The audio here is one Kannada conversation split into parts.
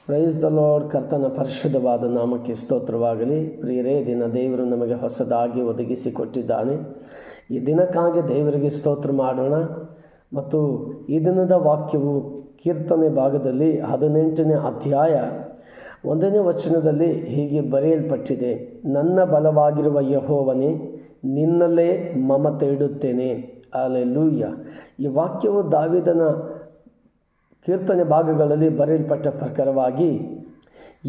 Praise the lord. ಕರ್ತನ ಪರಿಶುದ್ಧವಾದ ನಾಮಕ್ಕೆ ಸ್ತೋತ್ರವಾಗಲಿ. ಪ್ರಿಯರೇ, ದಿನ ದೇವರು ನಮಗೆ ಹೊಸದಾಗಿ ಒದಗಿಸಿಕೊಟ್ಟಿದ್ದಾನೆ. ಈ ದಿನಕ್ಕಾಗಿ ದೇವರಿಗೆ ಸ್ತೋತ್ರ ಮಾಡೋಣ. ಮತ್ತು ಈ ದಿನದ ವಾಕ್ಯವು ಕೀರ್ತನೆ ಭಾಗದಲ್ಲಿ 18ನೇ ಅಧ್ಯಾಯ 1ನೇ ವಚನದಲ್ಲಿ ಹೀಗೆ ಬರೆಯಲ್ಪಟ್ಟಿದೆ: ನನ್ನ ಬಲವಾಗಿರುವ ಯೆಹೋವನೇ, ನಿನ್ನಲ್ಲೇ ಮಮತೆ ಇಡುತ್ತೇನೆ. ಹಲ್ಲೆಲೂಯಾ. ಈ ವಾಕ್ಯವು ದಾವೀದನ ಕೀರ್ತನೆ ಭಾಗಗಳಲ್ಲಿ ಬರೆಯಲ್ಪಟ್ಟ ಪ್ರಕಾರವಾಗಿ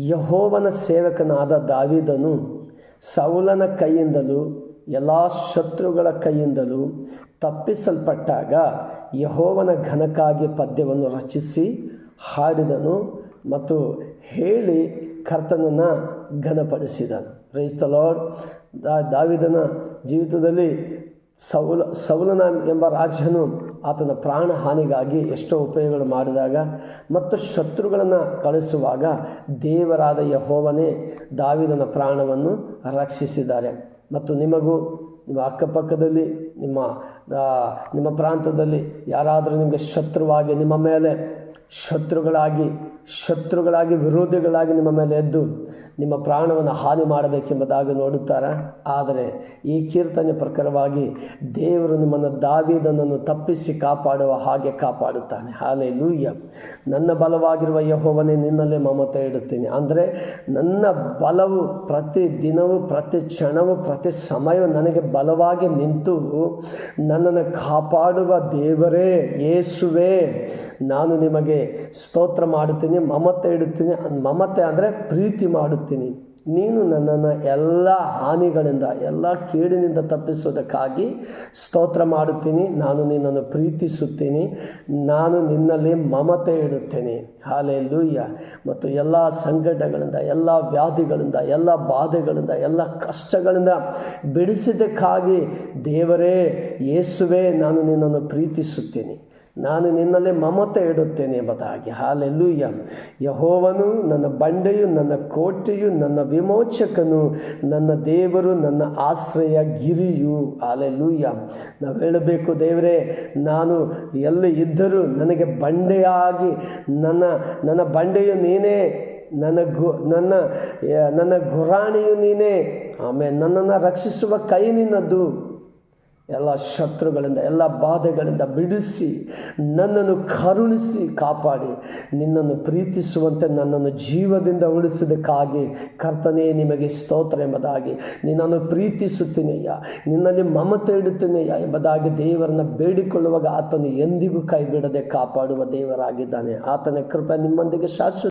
ಯೆಹೋವನ ಸೇವಕನಾದ ದಾವೀದನು ಸೌಲನ ಕೈಯಿಂದಲೂ ಎಲ್ಲ ಶತ್ರುಗಳ ಕೈಯಿಂದಲೂ ತಪ್ಪಿಸಲ್ಪಟ್ಟಾಗ ಯೆಹೋವನ ಘನಕ್ಕಾಗಿ ಪದ್ಯವನ್ನು ರಚಿಸಿ ಹಾಡಿದನು ಮತ್ತು ಹೇಳಿ ಕರ್ತನನ್ನು ಘನಪಡಿಸಿದನು. Praise the lord. ದಾವೀದನ ಜೀವಿತದಲ್ಲಿ ಸೌಲನ ಎಂಬ ರಾಜನು ಆತನ ಪ್ರಾಣ ಹಾನಿಗಾಗಿ ಎಷ್ಟೋ ಉಪಯೋಗಗಳು ಮಾಡಿದಾಗ ಮತ್ತು ಶತ್ರುಗಳನ್ನು ಕಳಿಸುವಾಗ ದೇವರಾದ ಯೆಹೋವನೇ ದಾವೀದನ ಪ್ರಾಣವನ್ನು ರಕ್ಷಿಸಿದ್ದಾರೆ. ಮತ್ತು ನಿಮಗೂ ನಿಮ್ಮ ಅಕ್ಕಪಕ್ಕದಲ್ಲಿ ನಿಮ್ಮ ಪ್ರಾಂತದಲ್ಲಿ ಯಾರಾದರೂ ನಿಮಗೆ ಶತ್ರುವಾಗಿ, ನಿಮ್ಮ ಮೇಲೆ ಶತ್ರುಗಳಾಗಿ ವಿರೋಧಿಗಳಾಗಿ ನಿಮ್ಮ ಮೇಲೆ ಎದ್ದು ನಿಮ್ಮ ಪ್ರಾಣವನ್ನು ಹಾನಿ ಮಾಡಬೇಕೆಂಬುದಾಗಿ ನೋಡುತ್ತಾರೆ. ಆದರೆ ಈ ಕೀರ್ತನೆ ಪ್ರಕಾರವಾಗಿ ದೇವರು ನಿಮ್ಮನ್ನು ದಾವೀದನನ್ನು ತಪ್ಪಿಸಿ ಕಾಪಾಡುವ ಹಾಗೆ ಕಾಪಾಡುತ್ತಾನೆ. ಹಲ್ಲೆಲೂಯಾ. ನನ್ನ ಬಲವಾಗಿರುವ ಯೆಹೋವನೇ, ನಿನ್ನಲ್ಲೇ ಮಮತೆ ಇಡುತ್ತೇನೆ. ಅಂದರೆ ನನ್ನ ಬಲವು ಪ್ರತಿ ದಿನವೂ, ಪ್ರತಿ ಕ್ಷಣವೂ, ಪ್ರತಿ ಸಮಯವೂ ನನಗೆ ಬಲವಾಗಿ ನಿಂತು ನನ್ನನ್ನು ಕಾಪಾಡುವ ದೇವರೇ, ಯೇಸುವೇ, ನಾನು ನಿಮಗೆ ಸ್ತೋತ್ರ ಮಾಡುತ್ತೀನಿ, ಮಮತೆ ಇಡುತ್ತೀನಿ. ಮಮತೆ ಅಂದರೆ ಪ್ರೀತಿ ಮಾಡುತ್ತೀನಿ. ನೀನು ನನ್ನನ್ನು ಎಲ್ಲ ಹಾನಿಗಳಿಂದ, ಎಲ್ಲ ಕೇಡಿನಿಂದ ತಪ್ಪಿಸೋದಕ್ಕಾಗಿ ಸ್ತೋತ್ರ ಮಾಡುತ್ತೀನಿ. ನಾನು ನಿನ್ನನ್ನು ಪ್ರೀತಿಸುತ್ತೀನಿ. ನಾನು ನಿನ್ನಲ್ಲಿ ಮಮತೆ ಇಡುತ್ತೇನೆ. ಹಲ್ಲೆಲೂಯಾ. ಮತ್ತು ಎಲ್ಲ ಸಂಕಟಗಳಿಂದ, ಎಲ್ಲ ವ್ಯಾಧಿಗಳಿಂದ, ಎಲ್ಲ ಬಾಧೆಗಳಿಂದ, ಎಲ್ಲ ಕಷ್ಟಗಳಿಂದ ಬಿಡಿಸಿದ್ದಕ್ಕಾಗಿ ದೇವರೇ, ಯೇಸುವೇ, ನಾನು ನಿನ್ನನ್ನು ಪ್ರೀತಿಸುತ್ತೀನಿ. ನಾನು ನಿನ್ನಲ್ಲೇ ಮಮತೆ ಇಡುತ್ತೇನೆ ಎಂಬುದಾಗಿ. ಹಲ್ಲೆಲೂಯಾ. ಯೆಹೋವನು ನನ್ನ ಬಂಡೆಯು, ನನ್ನ ಕೋಟೆಯು, ನನ್ನ ವಿಮೋಚಕನು, ನನ್ನ ದೇವರು, ನನ್ನ ಆಶ್ರಯ ಗಿರಿಯು. ಹಲ್ಲೆಲೂಯಾ. ನಾವು ಹೇಳಬೇಕು, ದೇವರೇ, ನಾನು ಎಲ್ಲಿ ಇದ್ದರೂ ನನಗೆ ಬಂಡೆಯಾಗಿ, ನನ್ನ ಬಂಡೆಯು ನೀನೇ, ನನ್ನ ಗುರಾಣಿಯು ನೀನೇ. ಆಮೇಲೆ ನನ್ನನ್ನು ರಕ್ಷಿಸುವ ಕೈ ನಿನ್ನದು. ಎಲ್ಲ ಶತ್ರುಗಳಿಂದ, ಎಲ್ಲ ಬಾಧೆಗಳಿಂದ ಬಿಡಿಸಿ ನನ್ನನ್ನು ಕರುಣಿಸಿ ಕಾಪಾಡಿ ನಿನ್ನನ್ನು ಪ್ರೀತಿಸುವಂತೆ ನನ್ನನ್ನು ಜೀವದಿಂದ ಉಳಿಸಿದಕ್ಕಾಗಿ ಕರ್ತನೇ ನಿಮಗೆ ಸ್ತೋತ್ರ ಎಂಬುದಾಗಿ, ನಿನ್ನನ್ನು ಪ್ರೀತಿಸುತ್ತೀನಯ್ಯ, ನಿನ್ನಲ್ಲಿ ಮಮತೆ ಇಡುತ್ತೀನಯ್ಯ ಎಂಬುದಾಗಿ ದೇವರನ್ನು ಬೇಡಿಕೊಳ್ಳುವಾಗ ಆತನು ಎಂದಿಗೂ ಕೈ ಬಿಡದೆ ಕಾಪಾಡುವ ದೇವರಾಗಿದ್ದಾನೆ. ಆತನ ಕೃಪೆ ನಿಮ್ಮೊಂದಿಗೆ ಶಾಶ್ವತ